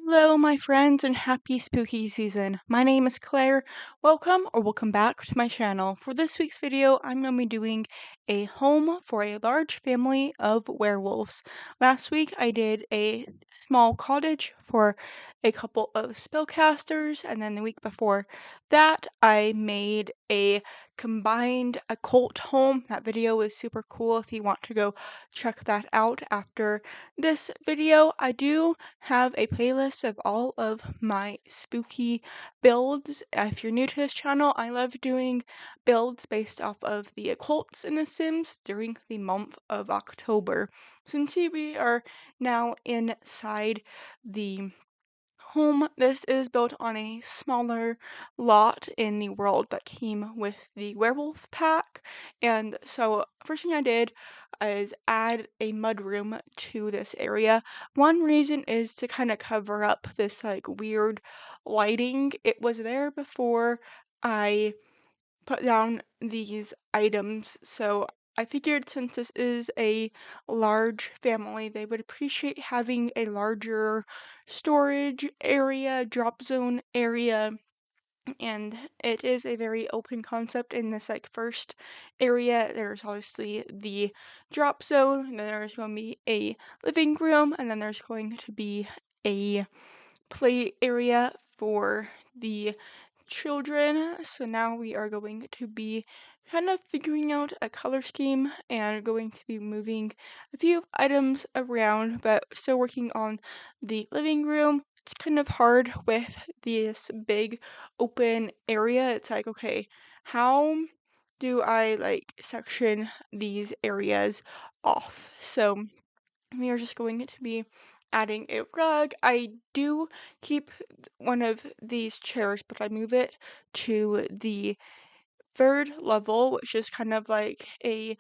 Hello, my friends, and happy spooky season. My name is Claire. Welcome back to my channel. For this week's video, I'm going to be doing a home for a large family of werewolves. Last week, I did a small cottage for a couple of spellcasters, and then the week before that, I made a combined occult home. That video is super cool if you want to go check that out after this video. I do have a playlist of all of my spooky builds. If you're new to this channel, I love doing builds based off of the occults in The Sims during the month of October. Since we are now inside the home, this is built on a smaller lot in the world that came with the Werewolf Pack. And so, first thing I did is add a mudroom to this area. One reason is to kind of cover up this like weird lighting. It was there before I put down these items, so I figured since this is a large family, they would appreciate having a larger storage area, drop zone area, and it is a very open concept in this like first area. There's obviously the drop zone, and then there's going to be a living room, and then there's going to be a play area for the children. So now we are going to be kind of figuring out a color scheme and going to be moving a few items around, but still working on the living room. It's kind of hard with this big open area. It's like, okay, how do I like section these areas off? So we are just going to be adding a rug. I do keep one of these chairs, but I move it to the third level, which is kind of like a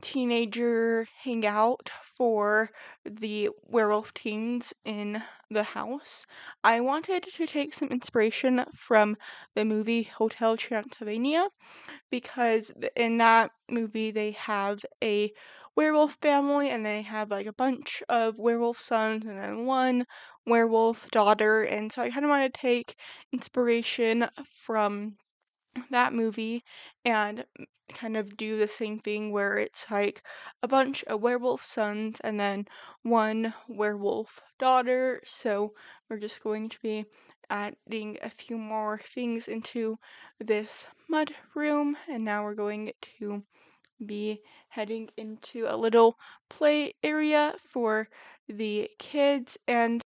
teenager hangout for the werewolf teens in the house. I wanted to take some inspiration from the movie Hotel Transylvania because in that movie they have a werewolf family and they have like a bunch of werewolf sons and then one werewolf daughter, and so I kind of want to take inspiration from that movie and kind of do the same thing where it's like a bunch of werewolf sons and then one werewolf daughter. So we're just going to be adding a few more things into this mud room, and now we're going to be heading into a little play area for the kids and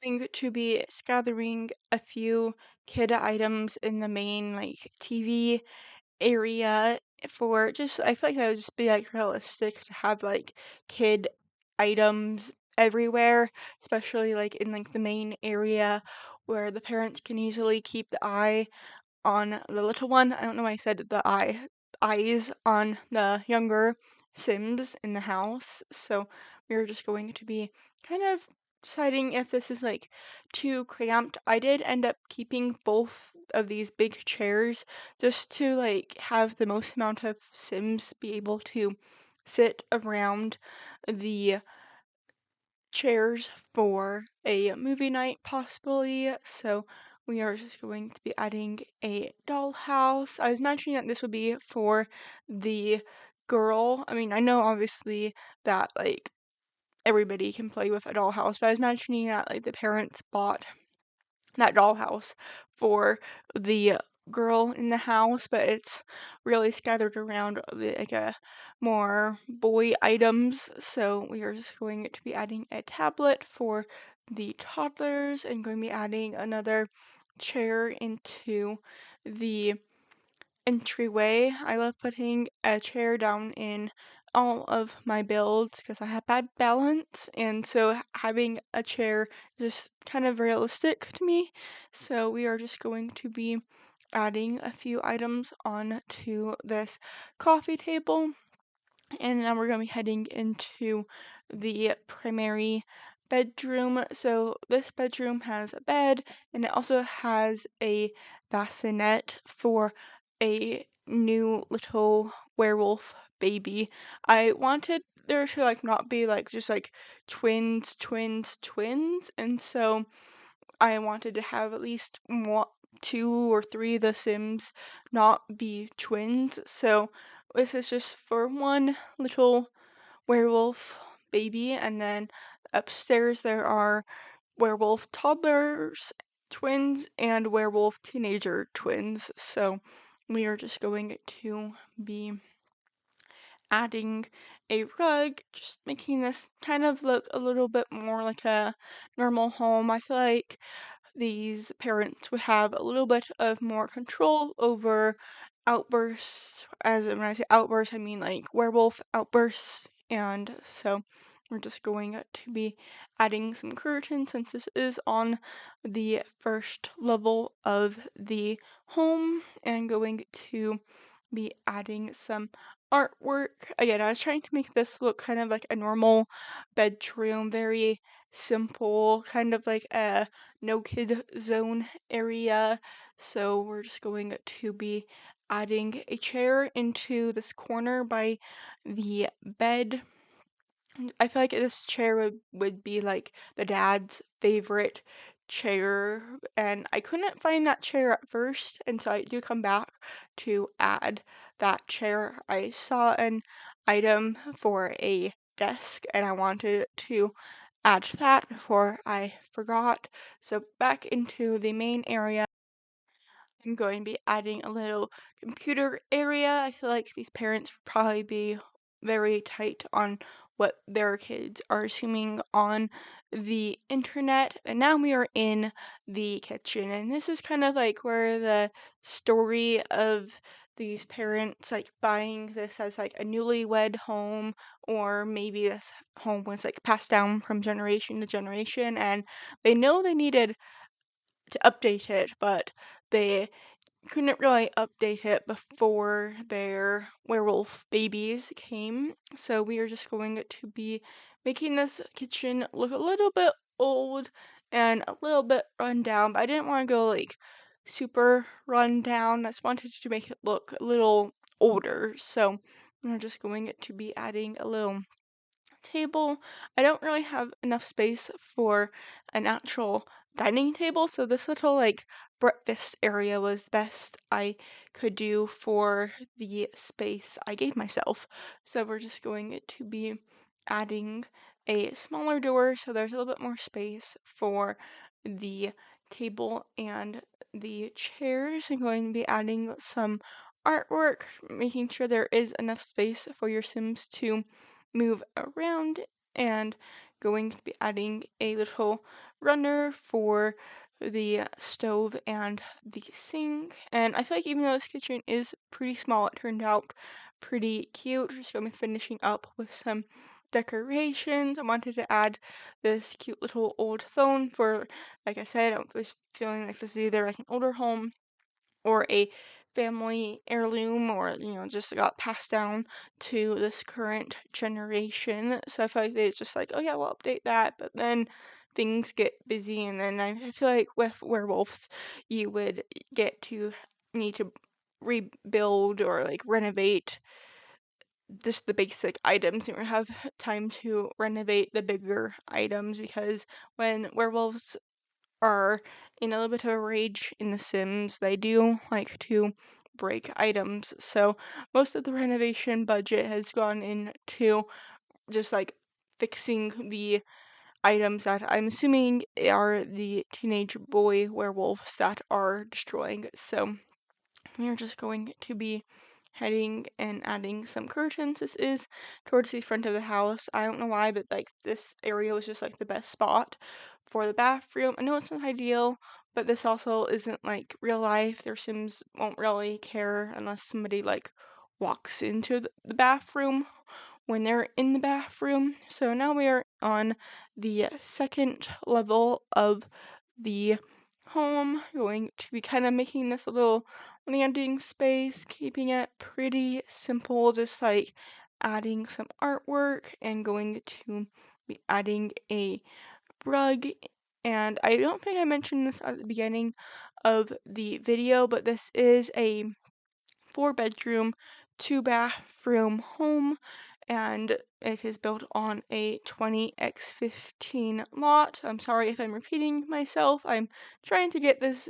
going to be gathering a few kid items in the main like TV area for just I feel like that would just be like realistic to have like kid items everywhere, especially like in like the main area where the parents can easily keep the eye on the little one. I don't know why I said the eyes on the younger Sims in the house. So we're just going to be kind of deciding if this is like too cramped. I did end up keeping both of these big chairs just to like have the most amount of Sims be able to sit around the chairs for a movie night possibly. So we are just going to be adding a dollhouse. I was mentioning that this would be for the girl. I mean, I know obviously that like everybody can play with a dollhouse, but I was mentioning that like the parents bought that dollhouse for the girl in the house, but it's really scattered around like a more boy items. So we are just going to be adding a tablet for the toddlers and going to be adding another chair into the entryway. I love putting a chair down in all of my builds because I have bad balance, and so having a chair is just kind of realistic to me. So we are just going to be adding a few items onto this coffee table, and now we're going to be heading into the primary bedroom. So this bedroom has a bed and it also has a bassinet for a new little werewolf baby. I wanted there to like not be like just like twins, twins, twins, and so I wanted to have at least one, two or three of the Sims not be twins. So this is just for one little werewolf baby, and then upstairs there are werewolf toddlers, twins, and werewolf teenager twins. So we are just going to be adding a rug, just making this kind of look a little bit more like a normal home. I feel like these parents would have a little bit of more control over outbursts. As when I say outbursts, I mean like werewolf outbursts. And so we're just going to be adding some curtains since this is on the first level of the home, and going to be adding some artwork. Again, I was trying to make this look kind of like a normal bedroom, very simple, kind of like a no kid zone area. So we're just going to be adding a chair into this corner by the bed. I feel like this chair would be like the dad's favorite chair, and I couldn't find that chair at first, and so I do come back to add that chair. I saw an item for a desk, and I wanted to add that before I forgot. So back into the main area. I'm going to be adding a little computer area. I feel like these parents would probably be very tight on what their kids are assuming on the internet. And now we are in the kitchen, and this is kind of like where the story of these parents like buying this as like a newlywed home, or maybe this home was like passed down from generation to generation, and they know they needed to update it, but they couldn't really update it before their werewolf babies came. So we are just going to be making this kitchen look a little bit old and a little bit run down, but I didn't want to go like super run down. I just wanted to make it look a little older. So we're just going to be adding a little table. I don't really have enough space for an actual dining table, so this little like breakfast area was the best I could do for the space I gave myself. So we're just going to be adding a smaller door so there's a little bit more space for the table and the chairs. I'm going to be adding some artwork, making sure there is enough space for your Sims to move around, and going to be adding a little runner for the stove and the sink. And I feel like even though this kitchen is pretty small, it turned out pretty cute. Just gonna be finishing up with some decorations. I wanted to add this cute little old phone for, like I said, I was feeling like this is either like an older home or a family heirloom, or just got passed down to this current generation. So I feel like they just like, oh yeah, we'll update that, but then things get busy, and then I feel like with werewolves you would get to need to rebuild or like renovate just the basic items. You don't have time to renovate the bigger items, because when werewolves are in a little bit of a rage in The Sims, they do like to break items. So most of the renovation budget has gone into just like fixing the items that I'm assuming are the teenage boy werewolves that are destroying. So we are just going to be heading and adding some curtains. This is towards the front of the house. I don't know why, but like this area was just like the best spot for the bathroom. I know it's not ideal, but this also isn't like real life. Their Sims won't really care unless somebody like walks into the bathroom when they're in the bathroom. So now we are on the second level of the home, going to be kind of making this a little landing space, keeping it pretty simple, just like adding some artwork, and going to be adding a rug. And I don't think I mentioned this at the beginning of the video, but this is a 4-bedroom, 2-bathroom home, and it is built on a 20x15 lot. I'm sorry if I'm repeating myself. I'm trying to get this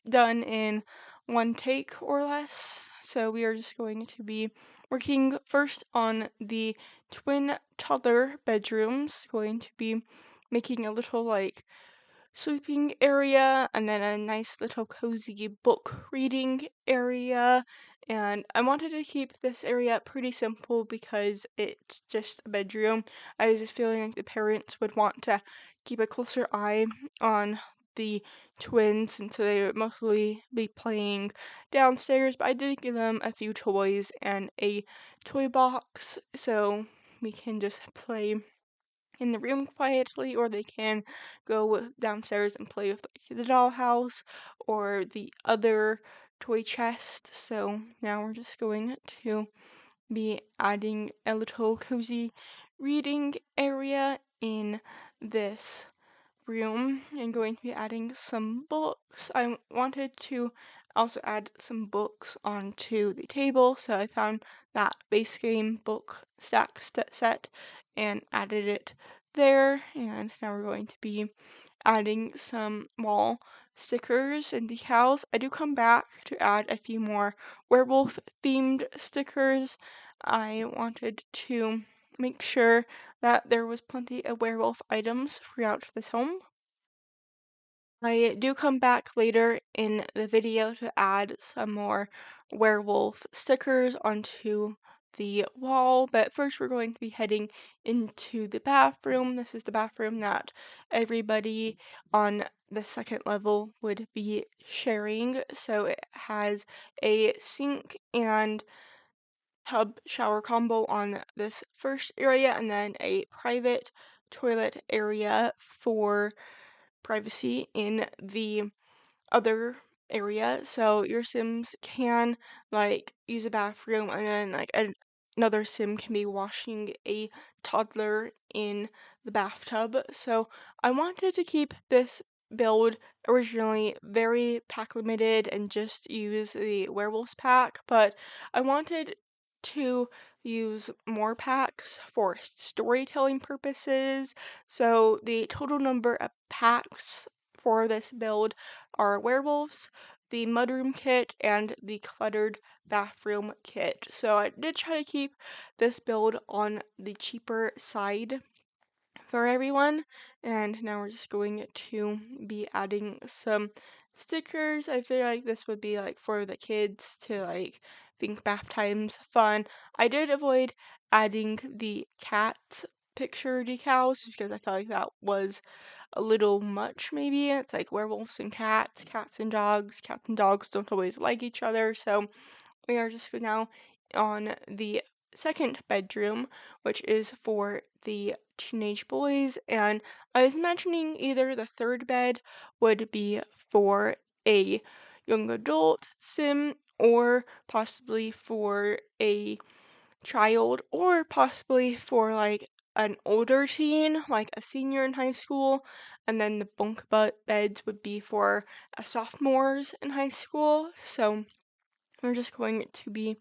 done in one take or less. So we are just going to be working first on the twin toddler bedrooms, going to be making a little like sleeping area and then a nice little cozy book reading area. And I wanted to keep this area pretty simple because it's just a bedroom. I was just feeling like the parents would want to keep a closer eye on the twins, and so they would mostly be playing downstairs, but I did give them a few toys and a toy box so we can just play in the room quietly, or they can go downstairs and play with like, the dollhouse or the other toy chest. So now we're just going to be adding a little cozy reading area in this room and going to be adding some books. I wanted to also add some books onto the table, so I found that base game book stack set and added it there. And now we're going to be adding some wall stickers and decals. I do come back to add a few more werewolf themed stickers. I wanted to make sure that there was plenty of werewolf items throughout this home. I do come back later in the video to add some more werewolf stickers onto the wall, but first we're going to be heading into the bathroom. This is the bathroom that everybody on the second level would be sharing. So it has a sink and tub shower combo on this first area, and then a private toilet area for privacy in the other area. So your Sims can like use a bathroom, and then like another Sim can be washing a toddler in the bathtub. So I wanted to keep this build originally very pack limited and just use the Werewolves pack, but I wanted to use more packs for storytelling purposes. So the total number of packs for this build are werewolves, the mudroom kit, and the cluttered bathroom kit. So I did try to keep this build on the cheaper side for everyone. And now we're just going to be adding some stickers. I feel like this would be like for the kids to like think bath time's fun. I did avoid adding the cat picture decals because I felt like that was a little much maybe. It's like werewolves and cats, cats and dogs. Cats and dogs don't always like each other, so we are just now on the second bedroom, which is for the teenage boys. And I was imagining either the third bed would be for a young adult sim, or possibly for a child, or possibly for like an older teen, like a senior in high school, and then the beds would be for sophomores in high school. So we're just going to be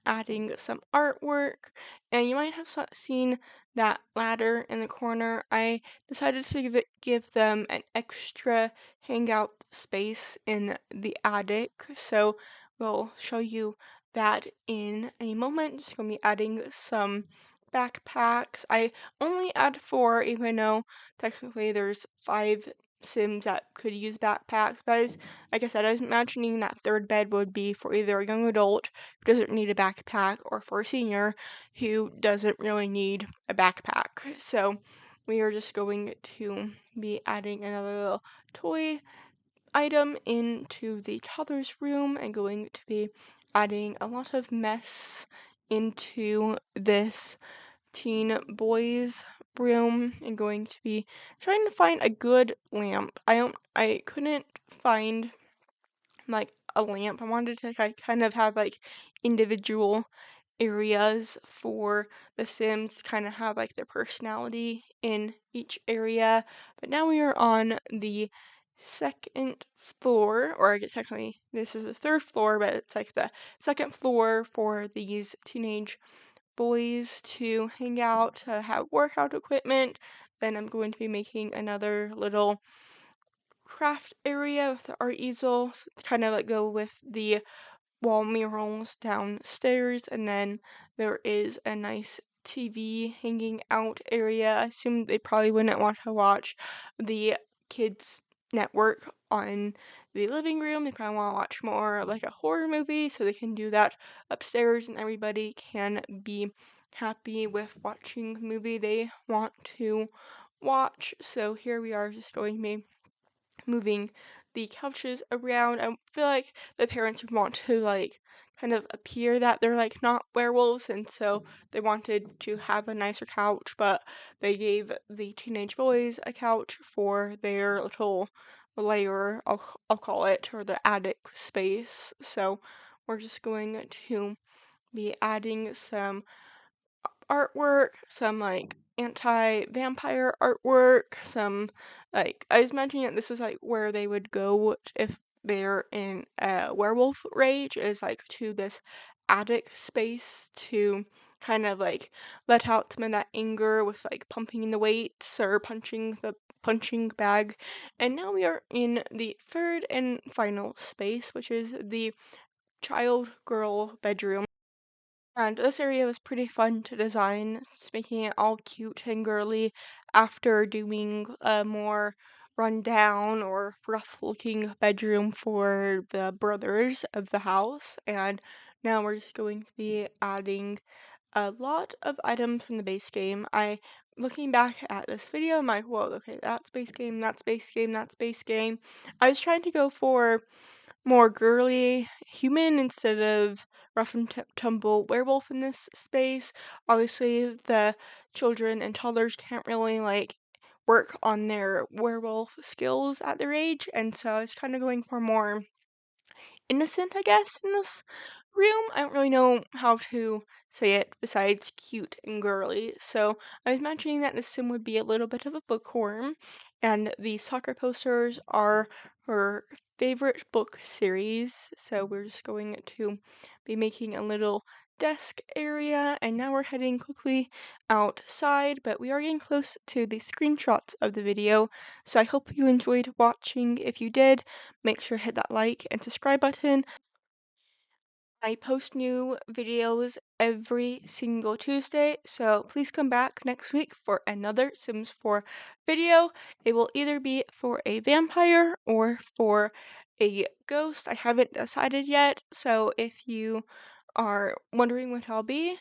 adding some artwork, and you might have seen that ladder in the corner. I decided to give them an extra hangout space in the attic, so we'll show you that in a moment. Just going to be adding some backpacks. I only add 4, even though technically there's 5 Sims that could use backpacks, but like I said, I was imagining that third bed would be for either a young adult who doesn't need a backpack, or for a senior who doesn't really need a backpack. So we are just going to be adding another little toy item into the toddler's room and going to be adding a lot of mess into this teen boys room, and going to be trying to find a good lamp. I couldn't find like a lamp. I wanted to like kind of have like individual areas for the Sims to kind of have like their personality in each area. But now we are on the second floor, or I guess technically this is the third floor, but it's like the second floor for these teenage boys to hang out, to have workout equipment. Then I'm going to be making another little craft area with the art easel, kind of like go with the wall murals downstairs, and then there is a nice TV hanging out area. I assume they probably wouldn't want to watch the kids network on the living room. They probably want to watch more like a horror movie, so they can do that upstairs and everybody can be happy with watching the movie they want to watch. So here we are just going to be moving the couches around. I feel like the parents would want to like kind of appear that they're like not werewolves, and so they wanted to have a nicer couch, but they gave the teenage boys a couch for their little lair, I'll call it, or the attic space. So we're just going to be adding some artwork, some like anti-vampire artwork, some like I was mentioning that this is like where they would go if they're in a werewolf rage, is like to this attic space to kind of like let out some of that anger with like pumping the weights or punching the punching bag. And now we are in the third and final space, which is the child girl bedroom. And this area was pretty fun to design, just making it all cute and girly after doing a more rundown or rough looking bedroom for the brothers of the house. And now we're just going to be adding a lot of items from the base game. Looking back at this video, I'm like, whoa, okay, that's base game, that's base game, that's base game. I was trying to go for more girly human instead of rough and tumble werewolf in this space. Obviously, the children and toddlers can't really like work on their werewolf skills at their age, and so I was kind of going for more innocent, I guess, in this room. I don't really know how to say it besides cute and girly. So I was mentioning that this sim would be a little bit of a bookworm, and the soccer posters are her favorite book series. So we're just going to be making a little desk area, and now we're heading quickly outside, but we are getting close to the screenshots of the video, so I hope you enjoyed watching. If you did, make sure to hit that like and subscribe button. I post new videos every single Tuesday, so please come back next week for another Sims 4 video. It will either be for a vampire or for a ghost. I haven't decided yet, so if you are wondering what I'll be,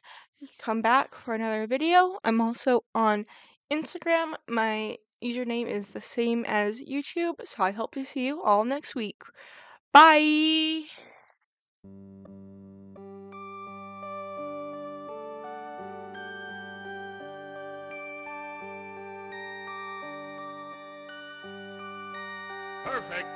come back for another video. I'm also on Instagram. My username is the same as YouTube, so I hope to see you all next week. Bye! Perfect.